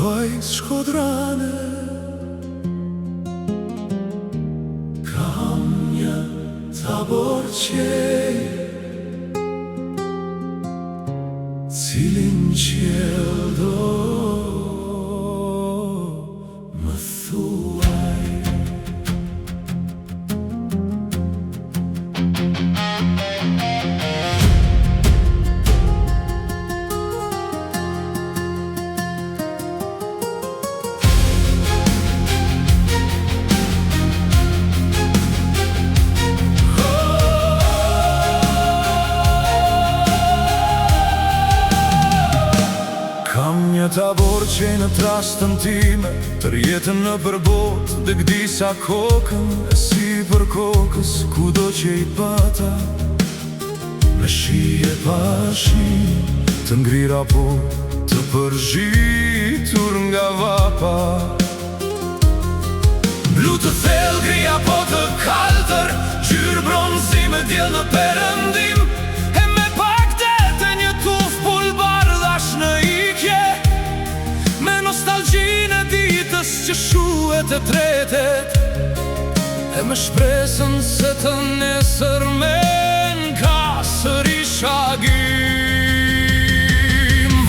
Vajzë shkodrane, kam një tabor qej, cilin qel do më thuaj. Kam një tabor që në trastën time, tër jetën në përbot, dhe gdisa kokën, e si për kokës, kudo që i pata, me shi e pashi, të ngrira po, të përzhitur nga vapa. Blu të thellë, gria po të kaltër, gjyrë bronzi me djel në perëndim, e me pak dete një tuf pulbar dhash në ikje, me nostalgjinë e ditës që shuhet e tretet, e me shpresën se të nesër me n'ka sëri shagim.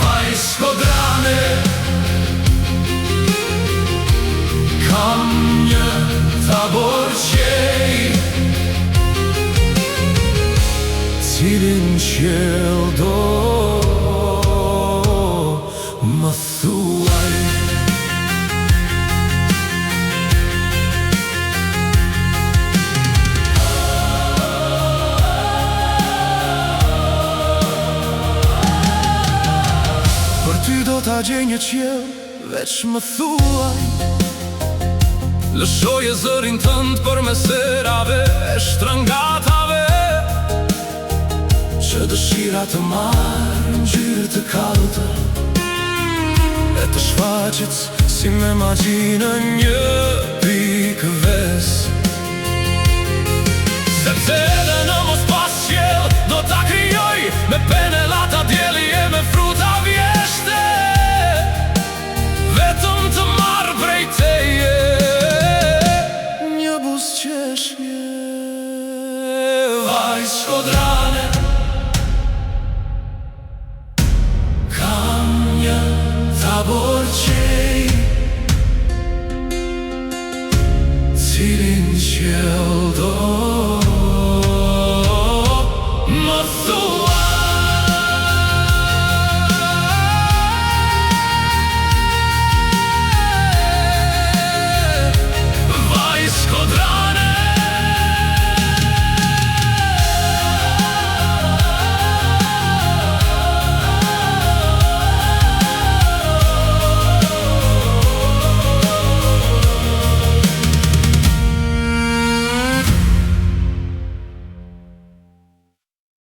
Vajzë shkodrane, kam një tabor qej, cilin qel do më thuaj. Për ty do t'a gjej një qel, veç më thuaj. Lëshoje zërin tënd për meserave e shtrëngatave, që dëshira të marrë në gjyrë të kaltër, e të shfaqet si me magjinë një pikë ves. Sepse edhe në mos pas qel, do t'a krijoj me pene lata djeli e me fruta vjeshte, vetëm të marrë prej teje një buzëqeshje. Vajzë shkodrane, kam një tabor qej, cilin qel do më thuaj.